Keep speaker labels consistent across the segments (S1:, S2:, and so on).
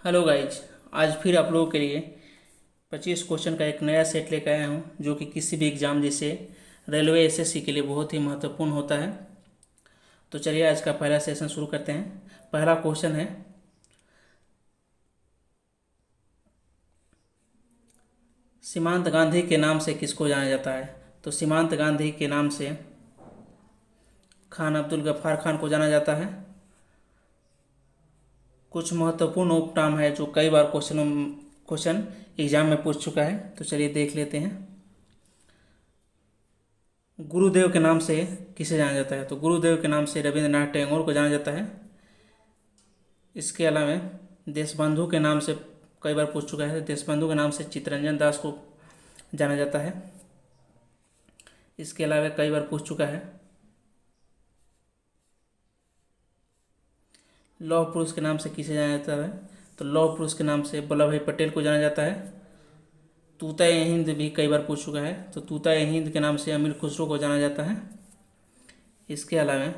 S1: Hello guys. आज फिर आप लोगों के लिए 25 क्वेश्चन का एक नया सेट लेकर आया हूँ जो कि किसी भी एग्ज़ाम जैसे रेलवे एसएससी के लिए बहुत ही महत्वपूर्ण होता है। तो चलिए आज का पहला सेशन शुरू करते हैं। पहला क्वेश्चन है, सीमांत गांधी के नाम से किसको जाना जाता है? तो सीमांत गांधी के नाम से खान अब्दुल गफ्फार खान को जाना जाता है। कुछ महत्वपूर्ण उपनाम है जो कई बार क्वेश्चन एग्जाम में पूछ चुका है, तो चलिए देख लेते हैं। गुरुदेव के नाम से किसे जाना जाता है? तो गुरुदेव के नाम से रविंद्रनाथ टैगोर को जाना जाता है। इसके अलावा देशबंधु के नाम से कई बार पूछ चुका है, देशबंधु के नाम से चित्तरंजन दास को जाना जाता है। इसके अलावा कई बार पूछ चुका है। लौह पुरुष के नाम से किसे जाना जाता है? तो लौह पुरुष के नाम से वल्लभ भाई पटेल को जाना जाता है। तूता ए हिंद भी कई बार पूछ चुका है, तो तूता ए हिंद के नाम से अमीर खुसरो को जाना जाता है। इसके अलावा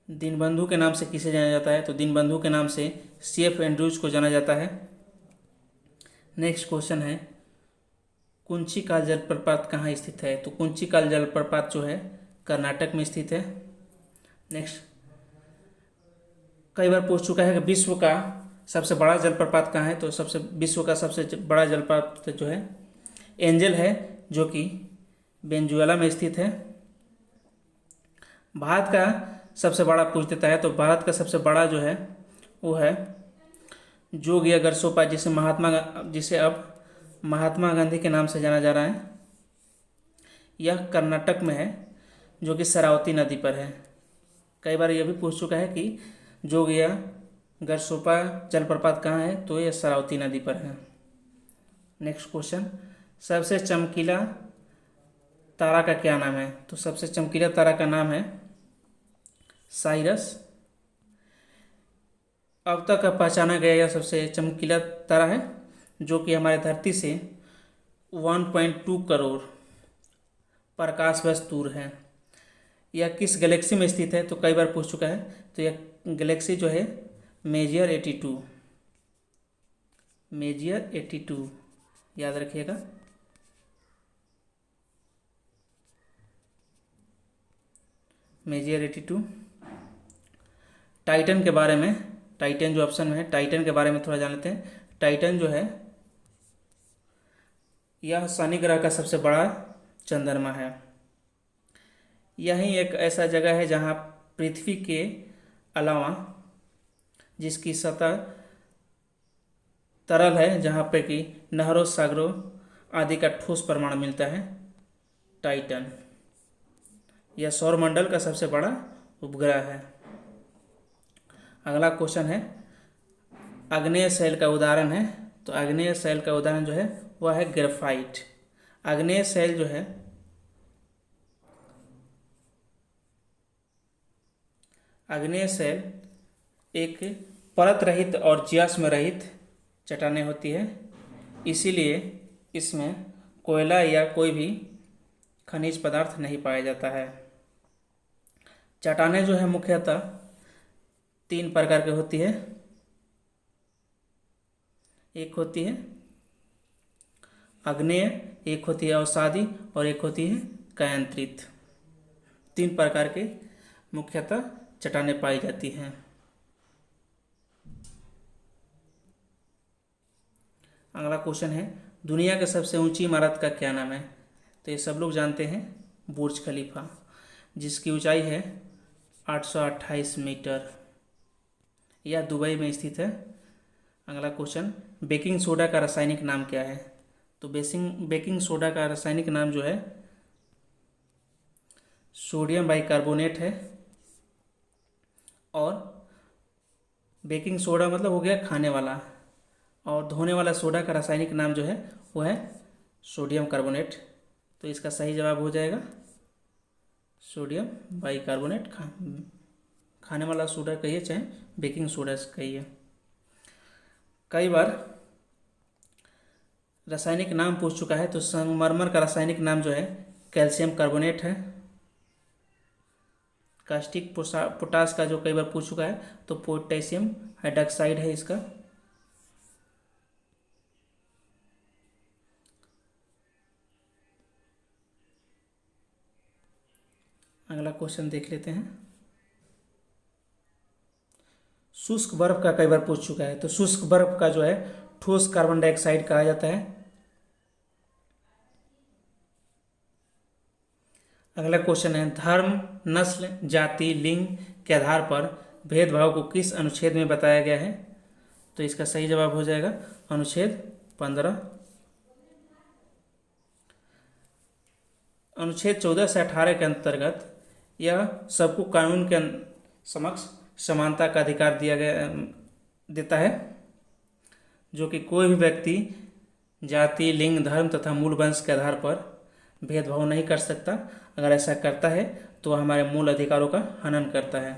S1: दीनबंधु के नाम से किसे जाना जाता है? तो दीनबंधु के नाम से CF एंड्रूज को जाना जाता है। नेक्स्ट क्वेश्चन है, कुंचिकाल जलप्रपात कहाँ स्थित है? तो कुंचिकाल जलप्रपात जो है कर्नाटक में स्थित है। नेक्स्ट, कई बार पूछ चुका है कि विश्व का सबसे बड़ा जलप्रपात कहाँ है? तो विश्व का सबसे बड़ा जलप्रपात जो है एंजल है, जो कि वेनेजुएला में स्थित है। भारत का सबसे बड़ा पूछ देता है, तो भारत का सबसे बड़ा जो है वो है जोगिया गरसोपा, जिसे अब महात्मा गांधी के नाम से जाना जा रहा है। यह कर्नाटक में है, जो कि शरावती नदी पर है। कई बार यह भी पूछ चुका है कि जोगिया गरसोपा जलप्रपात कहाँ है? तो यह शरावती नदी पर है। नेक्स्ट क्वेश्चन, सबसे चमकीला तारा का क्या नाम है? तो सबसे चमकीला तारा का नाम है साइरस। अब तक पहचाना गया यह सबसे चमकीला तारा है, जो कि हमारे धरती से 1.2 करोड़ प्रकाश वर्ष दूर है। यह किस गैलेक्सी में स्थित है? तो कई बार पूछ चुका है। तो यह गैलेक्सी जो है मेजियर 82, मेजियर 82 याद रखिएगा। मेजियर 82। टाइटन के बारे में, टाइटन जो ऑप्शन में है, टाइटन के बारे में थोड़ा जान लेते हैं। टाइटन जो है यह शनि ग्रह का सबसे बड़ा चंद्रमा है। यही एक ऐसा जगह है जहाँ पृथ्वी के अलावा जिसकी सतह तरल है, जहाँ पे कि नहरों सागरों आदि का ठोस प्रमाण मिलता है। टाइटन यह सौरमंडल का सबसे बड़ा उपग्रह है। अगला क्वेश्चन है, आग्नेय शैल का उदाहरण है। तो आग्नेय शैल का उदाहरण जो है वह है ग्रेफाइट। आग्नेय शैल जो है आग्नेय शैल एक परत रहित और ज्याश्म रहित चट्टानें होती है, इसीलिए इसमें कोयला या कोई भी खनिज पदार्थ नहीं पाया जाता है। चट्टानें जो है मुख्यतः 3 प्रकार की होती है। एक होती है आग्नेय, एक होती है अवसादी और एक होती है कायांतरित। 3 प्रकार के मुख्यतः चट्टानें पाई जाती हैं। अगला क्वेश्चन है, दुनिया की सबसे ऊंची इमारत का क्या नाम है? तो ये सब लोग जानते हैं, बुर्ज खलीफा, जिसकी ऊंचाई है 828 मीटर। यह दुबई में स्थित है। अगला क्वेश्चन, बेकिंग सोडा का रासायनिक नाम क्या है? तो बेकिंग सोडा का रासायनिक नाम जो है सोडियम बाइकार्बोनेट है। और बेकिंग सोडा मतलब हो गया खाने वाला, और धोने वाला सोडा का रासायनिक नाम जो है वो है सोडियम कार्बोनेट। तो इसका सही जवाब हो जाएगा सोडियम बाइकार्बोनेट। खाने वाला सोडा कहिए चाहे बेकिंग सोडा कहिए। कई बार रासायनिक नाम पूछ चुका है, तो संगमरमर का रासायनिक नाम जो है कैल्शियम कार्बोनेट है। कास्टिक पोटास का जो कई बार पूछ चुका है, तो पोटेशियम हाइड्रोक्साइड है इसका। अगला क्वेश्चन देख लेते हैं। शुष्क बर्फ का कई बार पूछ चुका है, तो शुष्क बर्फ का जो है ठोस कार्बन डाइऑक्साइड कहा जाता है। अगला क्वेश्चन है, धर्म, नस्ल, जाति, लिंग के आधार पर भेदभाव को किस अनुच्छेद में बताया गया है? तो इसका सही जवाब हो जाएगा अनुच्छेद 15। अनुच्छेद 14 से 18 के अंतर्गत यह सबको कानून के समक्ष समानता का अधिकार देता है, जो कि कोई भी व्यक्ति जाति, लिंग, धर्म तथा मूल वंश के आधार पर भेदभाव नहीं कर सकता। अगर ऐसा करता है तो वह हमारे मूल अधिकारों का हनन करता है।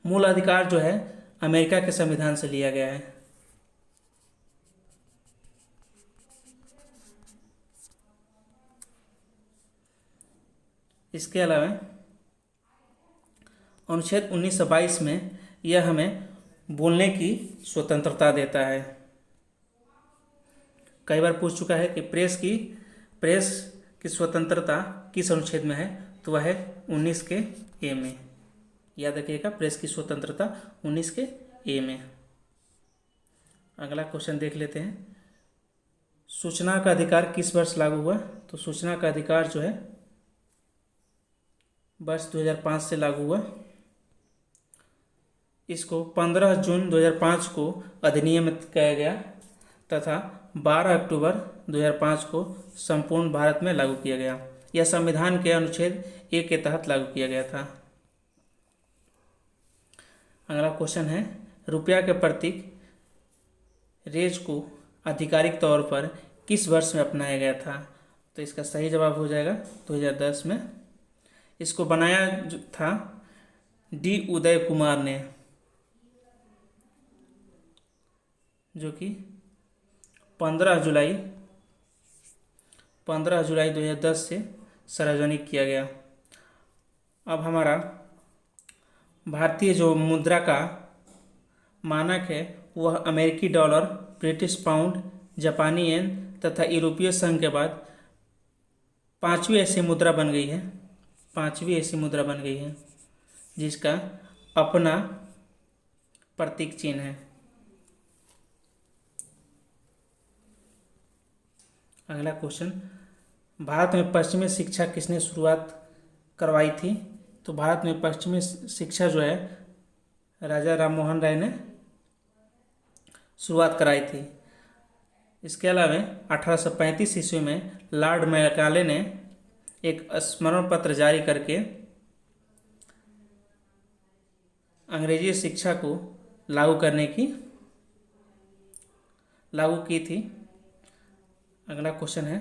S1: मूल अधिकार जो है अमेरिका के संविधान से लिया गया है। इसके अलावा अनुच्छेद 1922 में यह हमें बोलने की स्वतंत्रता देता है। कई बार पूछ चुका है कि प्रेस की स्वतंत्रता किस अनुच्छेद में है? तो वह है 19 के ए में। याद रखिएगा, प्रेस की स्वतंत्रता 19 के ए में। अगला क्वेश्चन देख लेते हैं। सूचना का अधिकार किस वर्ष लागू हुआ? तो सूचना का अधिकार जो है वर्ष 2005 से लागू हुआ। इसको 15 जून 2005 को अधिनियमित किया गया तथा 12 अक्टूबर 2005 को संपूर्ण भारत में लागू किया गया। यह संविधान के अनुच्छेद 1 के तहत लागू किया गया था। अगला क्वेश्चन है, रुपया के प्रतीक रेज को आधिकारिक तौर पर किस वर्ष में अपनाया गया था? तो इसका सही जवाब हो जाएगा 2010 में। इसको बनाया जो था डी उदय कुमार ने, जो कि 15 जुलाई 2010 से सार्वजनिक किया गया। अब हमारा भारतीय जो मुद्रा का मानक है वह अमेरिकी डॉलर, ब्रिटिश पाउंड, जापानी येन तथा यूरोपीय संघ के बाद पांचवी ऐसी मुद्रा बन गई है जिसका अपना प्रतीक चिन्ह है। अगला क्वेश्चन, भारत में पश्चिमी शिक्षा किसने शुरुआत करवाई थी? तो भारत में पश्चिमी शिक्षा जो है राजा राम मोहन राय ने शुरुआत कराई थी। इसके अलावा 1835 ईस्वी में लॉर्ड मैकाले ने एक स्मरण पत्र जारी करके अंग्रेजी शिक्षा को लागू की थी। अगला क्वेश्चन है,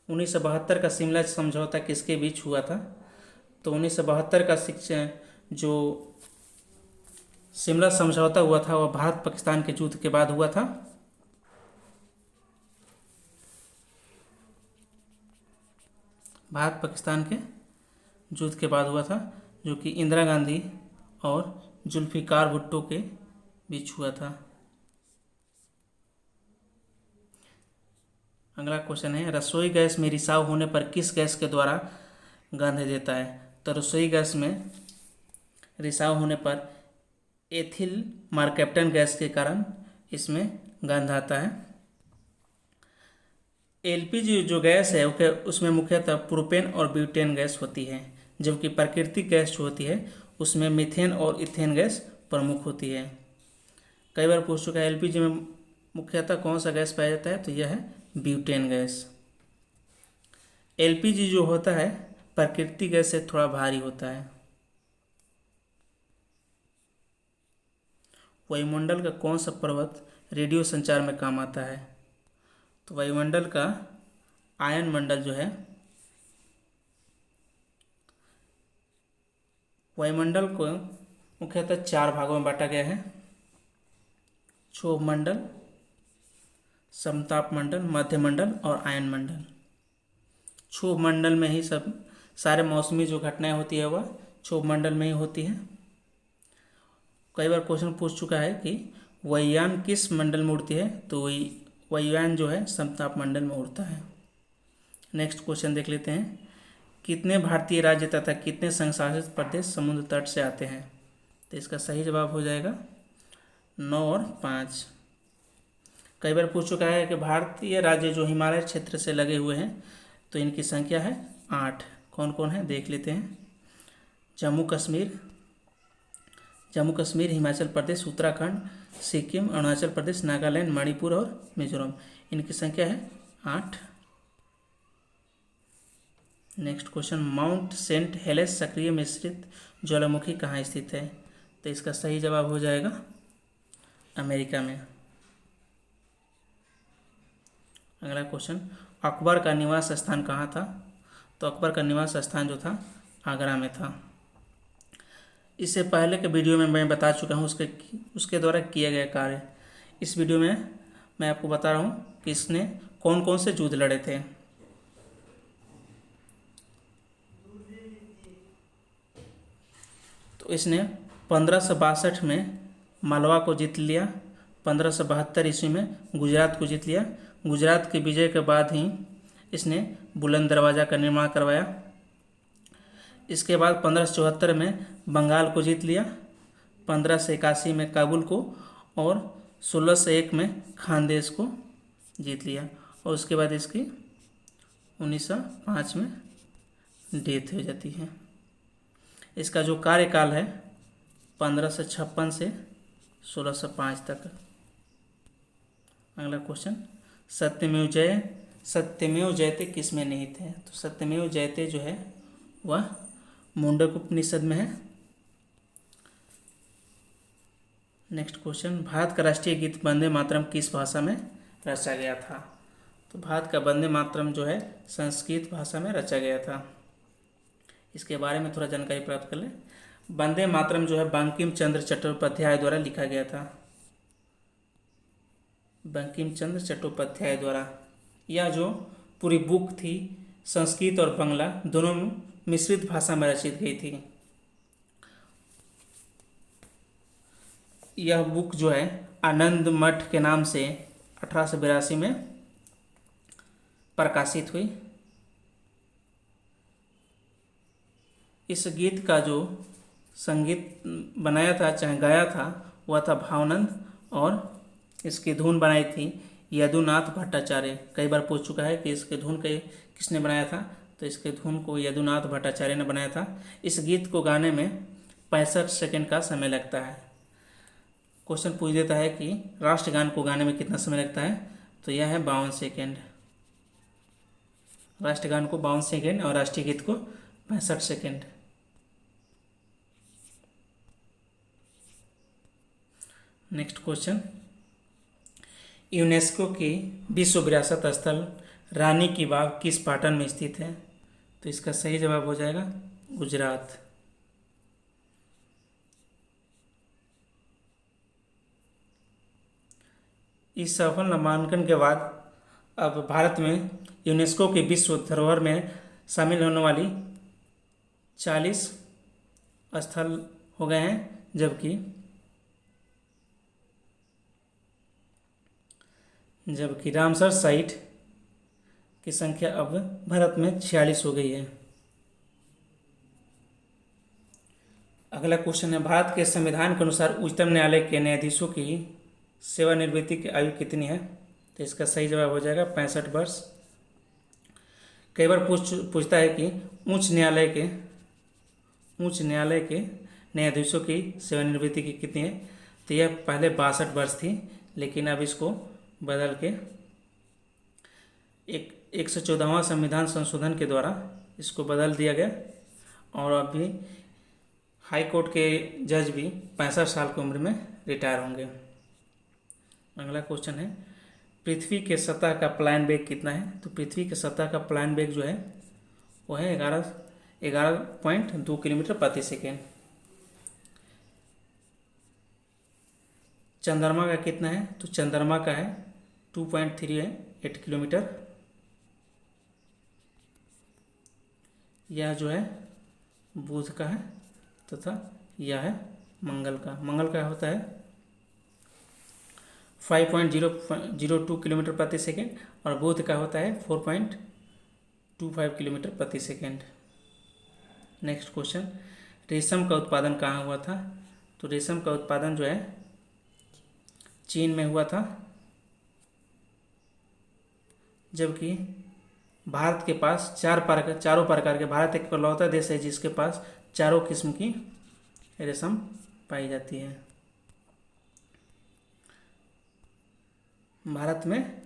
S1: 1972 का शिमला समझौता किसके बीच हुआ था? तो 1972 का जो शिमला समझौता हुआ था वह भारत पाकिस्तान के युद्ध के बाद हुआ था। भारत पाकिस्तान के युद्ध के बाद हुआ था, जो कि इंदिरा गांधी और जुल्फिकार भुट्टो के बीच हुआ था। अगला क्वेश्चन है, रसोई गैस में रिसाव होने पर किस गैस के द्वारा गंध देता है? तो रसोई गैस में रिसाव होने पर एथिल मरकैप्टन गैस के कारण इसमें गंध आता है। एलपीजी जो गैस है उसमें मुख्यतः प्रोपेन और ब्यूटेन गैस होती है, जबकि प्राकृतिक गैस जो होती है उसमें मीथेन और इथेन गैस प्रमुख होती है। कई बार पूछ चुका है एलपीजी में मुख्यतः कौन सा गैस पाया जाता है? तो यह है ब्यूटेन गैस। एलपीजी जो होता है प्राकृतिक गैस से थोड़ा भारी होता है। वायुमंडल का कौन सा पर्वत रेडियो संचार में काम आता है? तो वायुमंडल का आयन मंडल जो है, वायुमंडल को मुख्यतः 4 भागों में बांटा गया है: क्षोभ मंडल, समताप मंडल, मध्य मंडल और आयन मंडल। क्षोभ मंडल में ही सारे मौसमी जो घटनाएं होती है वह क्षोभ मंडल में ही होती है। कई बार क्वेश्चन पूछ चुका है कि वायुयान किस मंडल में उड़ती है, तो वायुयान जो है समताप मंडल में उड़ता है। नेक्स्ट क्वेश्चन देख लेते हैं। कितने भारतीय राज्य तथा कितने संघ शासित प्रदेश समुद्र तट से आते हैं, तो इसका सही जवाब हो जाएगा 9 और 5। कई बार पूछ चुका है कि भारतीय राज्य जो हिमालय क्षेत्र से लगे हुए हैं, तो इनकी संख्या है 8। कौन कौन है देख लेते हैं। जम्मू कश्मीर, हिमाचल प्रदेश, उत्तराखंड, सिक्किम, अरुणाचल प्रदेश, नागालैंड, मणिपुर और मिजोरम। इनकी संख्या है 8। Next question, mount saint Helens सक्रिय मिश्रित ज्वालामुखी कहाँ स्थित है, तो इसका सही जवाब हो जाएगा अमेरिका में। अगला क्वेश्चन, अकबर का निवास स्थान कहाँ था, तो अकबर का निवास स्थान जो था आगरा में था। इससे पहले के वीडियो में मैं बता चुका हूँ उसके द्वारा किया गया कार्य। इस वीडियो में मैं आपको बता रहा हूँ कि इसने कौन कौन से युद्ध लड़े थे। तो इसने 1562 में मालवा को जीत लिया, 1572 ईस्वी में गुजरात को जीत लिया। गुजरात की विजय के बाद ही इसने बुलंद दरवाज़ा का निर्माण करवाया। इसके बाद 1574 में बंगाल को जीत लिया, 1581 में काबुल को और 1601 में खानदेश को जीत लिया। और उसके बाद इसकी 1905 में डेथ हो जाती है। इसका जो कार्यकाल है 1556 से 1605 तक। अगला क्वेश्चन, सत्यमेव जयते किस में निहित है, तो सत्यमेव जयते जो है वह मुंडक उपनिषद में है। नेक्स्ट क्वेश्चन, भारत का राष्ट्रीय गीत वंदे मातरम किस भाषा में रचा गया था, तो भारत का वंदे मातरम जो है संस्कृत भाषा में रचा गया था। इसके बारे में थोड़ा जानकारी प्राप्त कर लें। वंदे मातरम जो है बंकिम चंद्र चट्टोपाध्याय द्वारा लिखा गया था। बंकिम चंद्र चट्टोपाध्याय द्वारा। यह जो पूरी बुक थी संस्कृत और बांग्ला दोनों मिश्रित भाषा में रचित गई थी। यह बुक जो है आनंद मठ के नाम से 1882 में प्रकाशित हुई। इस गीत का जो संगीत बनाया था चाहे गाया था वह था भावानंद और इसकी धुन बनाई थी यदुनाथ भट्टाचार्य। कई बार पूछ चुका है कि इसके धुन के किसने बनाया था, तो इसके धुन को यदुनाथ भट्टाचार्य ने बनाया था। इस गीत को गाने में 65 सेकंड का समय लगता है। क्वेश्चन पूछ देता है कि राष्ट्रगान को गाने में कितना समय लगता है, तो यह है 52 सेकेंड। राष्ट्रगान को 52 सेकेंड और राष्ट्रीय गीत को 65 सेकेंड। नेक्स्ट क्वेश्चन, यूनेस्को की विश्व विरासत स्थल रानी की बाग किस पाटन में स्थित है, तो इसका सही जवाब हो जाएगा गुजरात। इस सफल नामांकन के बाद अब भारत में यूनेस्को के विश्व धरोहर में शामिल होने वाली 40 स्थल हो गए हैं, जबकि रामसर साइट की संख्या अब भारत में 46 हो गई है। अगला क्वेश्चन है, भारत के संविधान के अनुसार उच्चतम न्यायालय के न्यायाधीशों की सेवानिवृत्ति की आयु कितनी है, तो इसका सही जवाब हो जाएगा 65 वर्ष। कई बार पूछता है कि उच्च न्यायालय के न्यायाधीशों की सेवानिवृत्ति की कितनी है, तो यह पहले 62 वर्ष थी, लेकिन अब इसको बदल के 114वां संविधान संशोधन के द्वारा इसको बदल दिया गया और अभी हाई कोर्ट के जज भी 65 साल की उम्र में रिटायर होंगे। अगला क्वेश्चन है, पृथ्वी के सतह का प्लायन वेग कितना है, तो पृथ्वी के सतह का प्लायन वेग जो है वो है 11.2 किलोमीटर प्रति सेकेंड। चंद्रमा का कितना है, तो चंद्रमा का है 2.38 किलोमीटर। यह जो है बुध का है तथा यह है मंगल का होता है 5.002 किलोमीटर प्रति सेकेंड और बुध का होता है 4.25 किलोमीटर प्रति सेकेंड। नेक्स्ट क्वेश्चन, रेशम का उत्पादन कहाँ हुआ था? तो रेशम का उत्पादन जो है चीन में हुआ था, जबकि भारत के पास चारों प्रकार के, भारत एक इकलौता देश है जिसके पास चारों किस्म की रेशम पाई जाती है। भारत में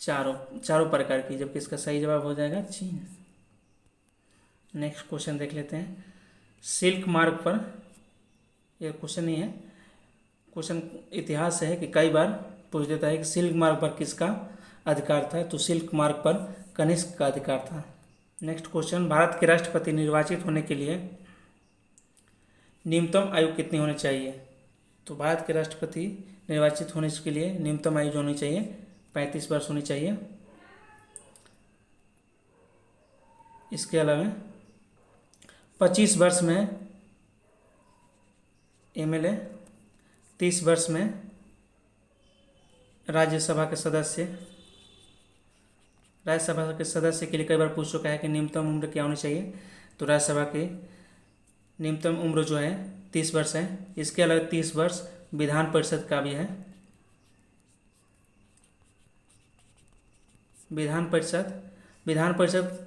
S1: चारों प्रकार की, जबकि इसका सही जवाब हो जाएगा चीन। नेक्स्ट क्वेश्चन देख लेते हैं, सिल्क मार्ग पर, यह क्वेश्चन नहीं है, क्वेश्चन इतिहास है कि कई बार पूछ देता है कि सिल्क मार्ग पर किसका अधिकार था? तो सिल्क मार्ग पर कनिष्क का अधिकार था। नेक्स्ट क्वेश्चन, भारत के राष्ट्रपति निर्वाचित होने के लिए न्यूनतम आयु कितनी होनी चाहिए? तो भारत के राष्ट्रपति निर्वाचित होने के लिए न्यूनतम आयु जो होनी चाहिए 35 वर्ष होनी चाहिए। इसके अलावा 25 वर्ष में एमएलए, 30 वर्ष में राज्यसभा के सदस्य। राज्यसभा के सदस्य के लिए कई बार पूछ चुका है कि न्यूनतम उम्र क्या होनी चाहिए? तो राज्यसभा की न्यूनतम उम्र जो है 30 वर्ष है। इसके अलावा 30 वर्ष विधान परिषद का भी है। विधान परिषद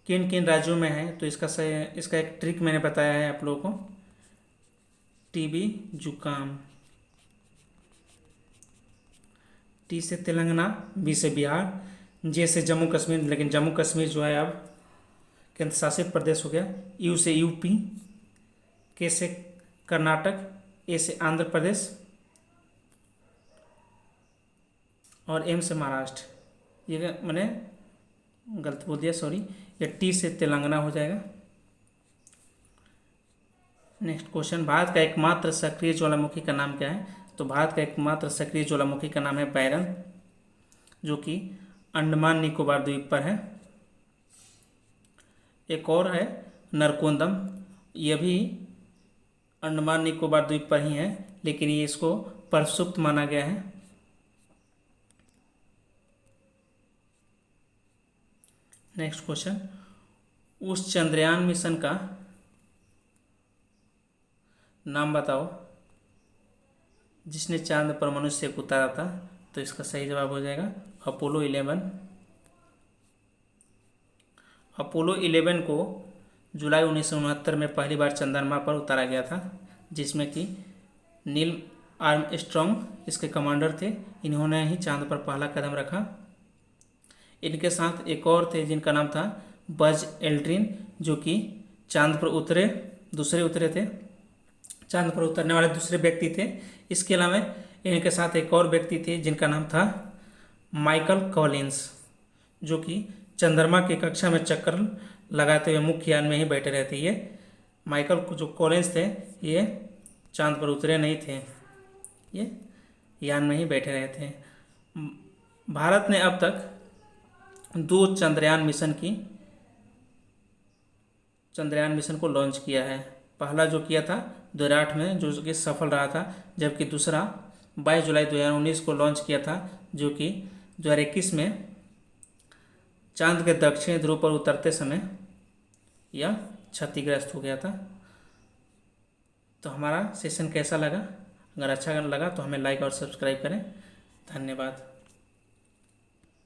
S1: किन किन राज्यों में है? तो इसका एक ट्रिक मैंने बताया है आप लोगों को, टीबी, जुकाम। टी से तेलंगाना, बी से बिहार, जे से जम्मू कश्मीर, लेकिन जम्मू कश्मीर जो है अब केंद्र शासित प्रदेश हो गया। यू से यूपी, के से कर्नाटक, ए से आंध्र प्रदेश और एम से महाराष्ट्र। ये मैंने गलत बोल दिया, सॉरी, ये टी से तेलंगाना हो जाएगा। नेक्स्ट क्वेश्चन, भारत का एकमात्र सक्रिय ज्वालामुखी का नाम क्या है? तो भारत का एकमात्र सक्रिय ज्वालामुखी का नाम है बैरन, जो कि अंडमान निकोबार द्वीप पर है। एक और है नरकोंदम, यह भी अंडमान निकोबार द्वीप पर ही है, लेकिन ये इसको प्रक्षुब्ध माना गया है। नेक्स्ट क्वेश्चन, उस चंद्रयान मिशन का नाम बताओ जिसने चांद पर मनुष्य को उतारा था। तो इसका सही जवाब हो जाएगा अपोलो 11। अपोलो 11 को जुलाई 1969 में पहली बार चंद्रमा पर उतारा गया था, जिसमें कि नील आर्मस्ट्रॉन्ग इसके कमांडर थे। इन्होंने ही चांद पर पहला कदम रखा। इनके साथ एक और थे जिनका नाम था बज एल्ड्रिन, जो कि चांद पर उतरे थे, चांद पर उतरने वाले दूसरे व्यक्ति थे। इसके अलावा इनके साथ एक और व्यक्ति थे जिनका नाम था माइकल कॉलिंस, जो कि चंद्रमा की कक्षा में चक्कर लगाते हुए मुख्य यान में ही बैठे रहते। ये माइकल जो कॉलिंस थे ये चांद पर उतरे नहीं थे, ये यान में ही बैठे रहे थे। भारत ने अब तक 2 चंद्रयान मिशन को लॉन्च किया है। पहला जो किया था 2008 में, जो कि सफल रहा था, जबकि दूसरा 22 जुलाई 2019 को लॉन्च किया था, जो कि 2021 में चांद के दक्षिणी ध्रुव पर उतरते समय यह क्षतिग्रस्त हो गया था। तो हमारा सेशन कैसा लगा? अगर अच्छा लगा तो हमें लाइक और सब्सक्राइब करें। धन्यवाद।